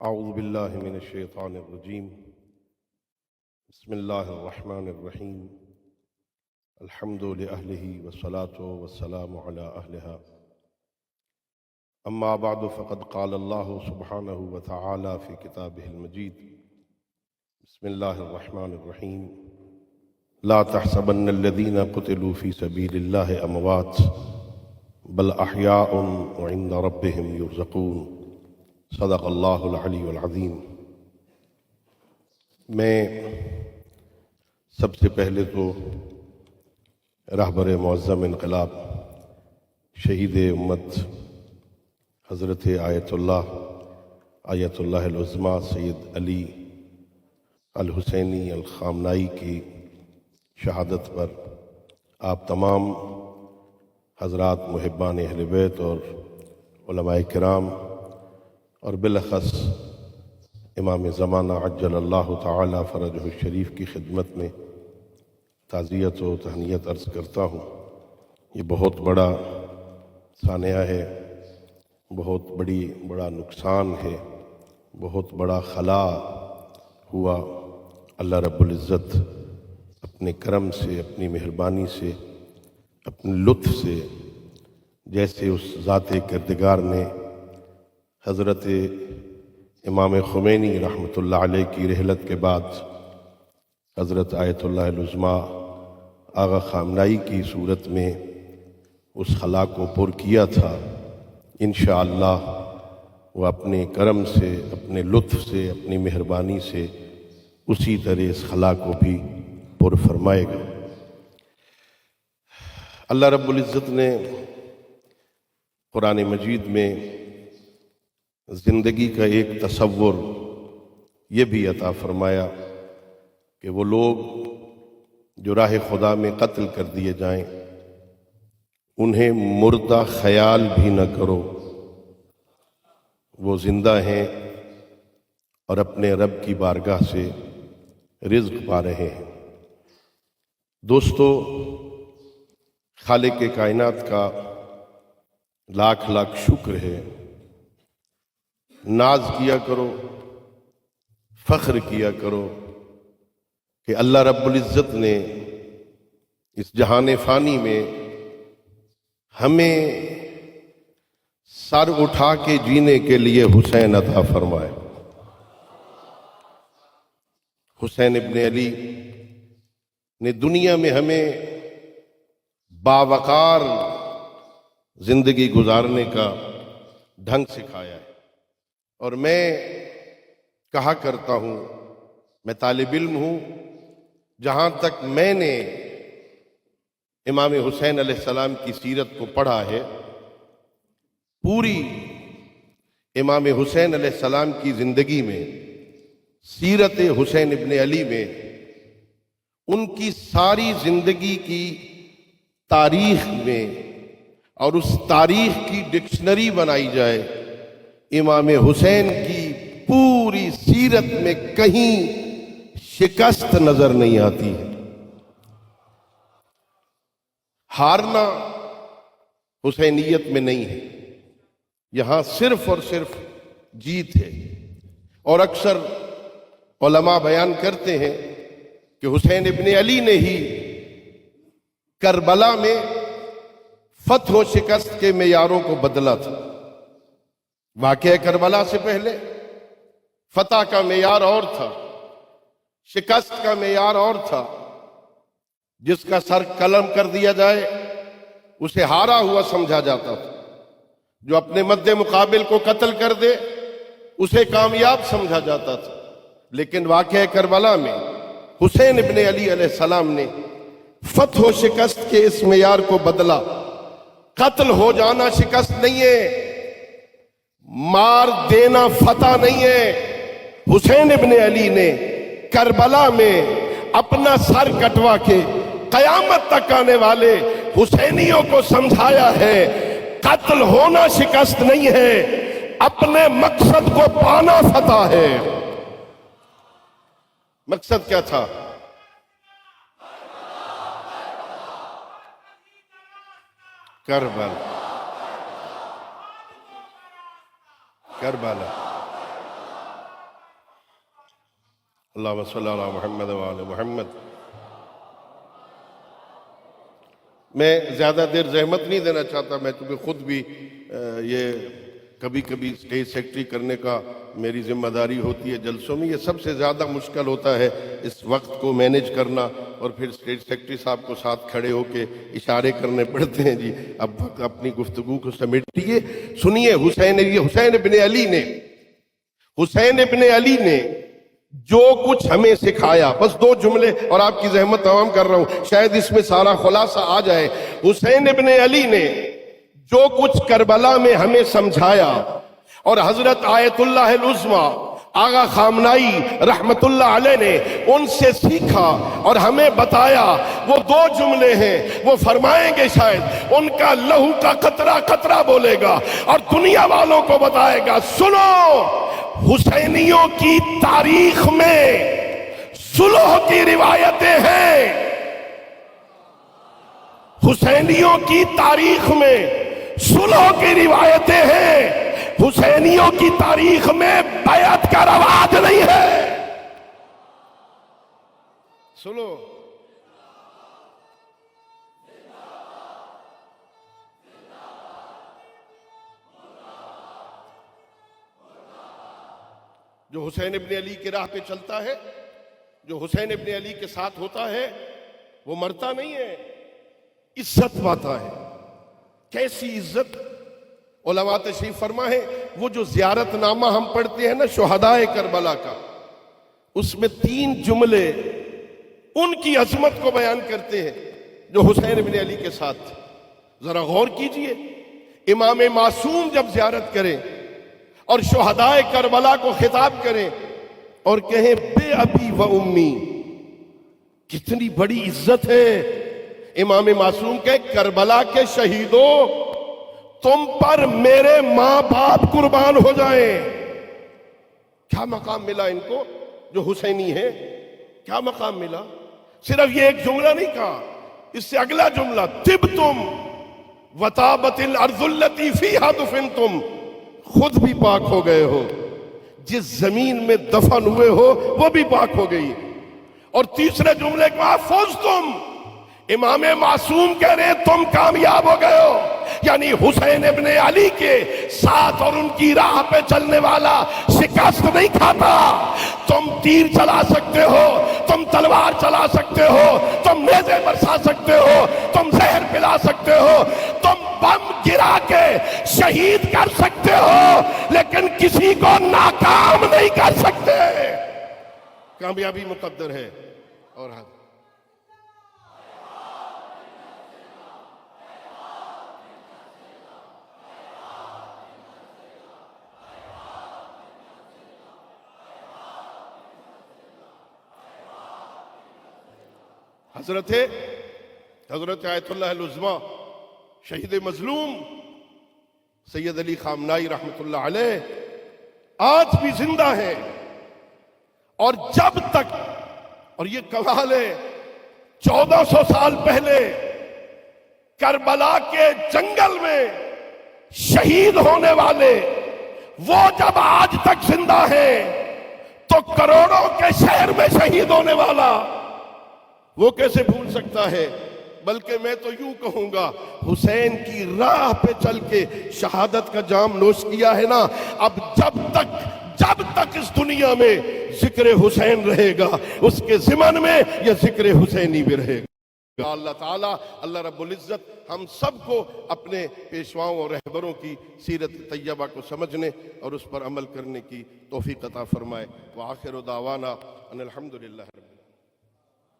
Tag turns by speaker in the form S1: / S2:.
S1: اعوذ باللہ من الشیطان الرجیم بسم اللہ الرحمن الرحیم الحمد لأہلہ والصلاة والسلام علی اہلہا اما بعد فقد قال اللہ سبحانہ وتعالی فی کتابہ المجید بسم اللہ الرحمن الرحیم لا تحسبن الذین قتلوا فی سبیل اللہ اموات بل احیاء عند ربہم یرزقون صدق اللہ العلی العظیم۔ میں سب سے پہلے تو رہبر معظم انقلاب شہید امت حضرت آیت اللہ العظمیٰ سید علی الحسینی الخامنائی کی شہادت پر آپ تمام حضرات محبان اہل بیت اور علماء کرام اور بالاخص امام زمانہ عجل اللہ تعالی فرجہ الشریف کی خدمت میں تعزیت و تہنیت عرض کرتا ہوں۔ یہ بہت بڑا سانحہ ہے، بہت بڑا نقصان ہے، بہت بڑا خلا ہوا۔ اللہ رب العزت اپنے کرم سے، اپنی مہربانی سے، اپنے لطف سے، جیسے اس ذات کردگار نے حضرت امام خمینی رحمۃ اللہ علیہ کی رحلت کے بعد حضرت آیت اللہ العظمیٰ آغا خامنائی کی صورت میں اس خلا کو پر کیا تھا، انشاءاللہ وہ اپنے کرم سے، اپنے لطف سے، اپنی مہربانی سے اسی طرح اس خلا کو بھی پر فرمائے گا۔ اللہ رب العزت نے قرآن مجید میں زندگی کا ایک تصور یہ بھی عطا فرمایا کہ وہ لوگ جو راہ خدا میں قتل کر دیے جائیں انہیں مردہ خیال بھی نہ کرو، وہ زندہ ہیں اور اپنے رب کی بارگاہ سے رزق پا رہے ہیں۔ دوستو، خالق کائنات کا لاکھ لاکھ شکر ہے، ناز کیا کرو، فخر کیا کرو کہ اللہ رب العزت نے اس جہان فانی میں ہمیں سر اٹھا کے جینے کے لیے حسین عطا فرمائے۔ حسین ابن علی نے دنیا میں ہمیں باوقار زندگی گزارنے کا ڈھنگ سکھایا ہے، اور میں کہا کرتا ہوں، میں طالب علم ہوں، جہاں تک میں نے امام حسین علیہ السلام کی سیرت کو پڑھا ہے، پوری امام حسین علیہ السلام کی زندگی میں، سیرت حسین ابن علی میں، ان کی ساری زندگی کی تاریخ میں اور اس تاریخ کی ڈکشنری بنائی جائے، امام حسین کی پوری سیرت میں کہیں شکست نظر نہیں آتی ہے۔ ہارنا حسینیت میں نہیں ہے، یہاں صرف اور صرف جیت ہے۔ اور اکثر علماء بیان کرتے ہیں کہ حسین ابن علی نے ہی کربلا میں فتح و شکست کے معیاروں کو بدلا تھا۔ واقعہ کربلا سے پہلے فتح کا معیار اور تھا، شکست کا معیار اور تھا۔ جس کا سر قلم کر دیا جائے اسے ہارا ہوا سمجھا جاتا تھا، جو اپنے مد مقابل کو قتل کر دے اسے کامیاب سمجھا جاتا تھا۔ لیکن واقعہ کربلا میں حسین ابن علی علیہ السلام نے فتح و شکست کے اس معیار کو بدلا۔ قتل ہو جانا شکست نہیں ہے، مار دینا فتح نہیں ہے۔ حسین ابن علی نے کربلا میں اپنا سر کٹوا کے قیامت تک آنے والے حسینیوں کو سمجھایا ہے، قتل ہونا شکست نہیں ہے، اپنے مقصد کو پانا فتح ہے۔ مقصد کیا تھا؟ کربلا اللہم صلی علی محمد وآل محمد۔ میں زیادہ دیر زحمت نہیں دینا چاہتا، میں کیونکہ خود بھی یہ کبھی کبھی اسٹیج سیکرٹری کرنے کا میری ذمہ داری ہوتی ہے جلسوں میں۔ یہ سب سے زیادہ مشکل ہوتا ہے اس وقت کو مینیج کرنا، اور پھر اسٹیج سیکرٹری صاحب کو ساتھ کھڑے ہو کے اشارے کرنے پڑتے ہیں، جی اب اپنی گفتگو کو سمیٹیے۔ سنیے، حسین ابن علی نے جو کچھ ہمیں سکھایا، بس 2 جملے اور آپ کی زحمت تمام کر رہا ہوں، شاید اس میں سارا خلاصہ آ جائے۔ حسین ابن علی نے جو کچھ کربلا میں ہمیں سمجھایا، اور حضرت آیت اللہ العظمیٰ آغا خامنائی رحمت اللہ علیہ نے ان سے سیکھا اور ہمیں بتایا، وہ 2 جملے ہیں، وہ فرمائیں گے شاید ان کا لہو کا قطرہ قطرہ بولے گا اور دنیا والوں کو بتائے گا، سنو حسینیوں کی تاریخ میں صلح کی روایتیں ہیں، حسینیوں کی تاریخ میں صلح کی روایتیں ہیں، حسینیوں کی تاریخ میں بیعت کا رواج نہیں ہے۔ سنو، جو حسین ابن علی کی راہ پہ چلتا ہے، جو حسین ابن علی کے ساتھ ہوتا ہے، وہ مرتا نہیں ہے، عزت پاتا ہے۔ کیسی عزت؟ علماء تشریف فرما ہے، وہ جو زیارت نامہ ہم پڑھتے ہیں نا شہدائے کربلا کا، اس میں 3 جملے ان کی عظمت کو بیان کرتے ہیں جو حسین ابن علی کے ساتھ۔ ذرا غور کیجئے، امام معصوم جب زیارت کریں اور شہدائے کربلا کو خطاب کریں اور کہیں بے ابی و امی، کتنی بڑی عزت ہے۔ امام معصوم کہ کربلا کے شہیدوں، تم پر میرے ماں باپ قربان ہو جائیں۔ کیا مقام ملا ان کو جو حسینی ہے؟ کیا مقام ملا؟ صرف یہ ایک جملہ نہیں کہا، اس سے اگلا جملہ، طبتم وطابت الارض التي فيها دفنتم، خود بھی پاک ہو گئے ہو، جس زمین میں دفن ہوئے ہو وہ بھی پاک ہو گئی۔ اور تیسرے جملے کو فزتم، امام معصوم کہہ رہے ہیں تم کامیاب ہو گئے ہو، یعنی حسین ابن علی کے ساتھ اور ان کی راہ پہ چلنے والا شکست نہیں کھاتا۔ تم تیر چلا سکتے ہو، تم تلوار چلا سکتے ہو، تم نیزے برسا سکتے ہو، تم زہر پلا سکتے ہو، تم بم گرا کے شہید کر سکتے ہو، لیکن کسی کو ناکام نہیں کر سکتے۔ کامیابی مقدر ہے۔ اور حضرت آیت اللہ العظمیٰ شہید مظلوم سید علی خامنائی رحمت اللہ علیہ آج بھی زندہ ہے، اور جب تک، اور یہ کمال ہے، 1400 سال پہلے کربلا کے جنگل میں شہید ہونے والے وہ جب آج تک زندہ ہیں تو کروڑوں کے شہر میں شہید ہونے والا وہ کیسے بھول سکتا ہے؟ بلکہ میں تو یوں کہوں گا، حسین کی راہ پہ چل کے شہادت کا جام نوش کیا ہے نا، اب جب تک اس دنیا میں ذکر حسین رہے گا، اس کے ضمن میں یہ ذکر حسینی بھی رہے گا۔ اللہ تعالیٰ، اللہ رب العزت ہم سب کو اپنے پیشواؤں اور رہبروں کی سیرت طیبہ کو سمجھنے اور اس پر عمل کرنے کی توفیق عطا فرمائے۔ وآخر دعوانا ان الحمدللہ۔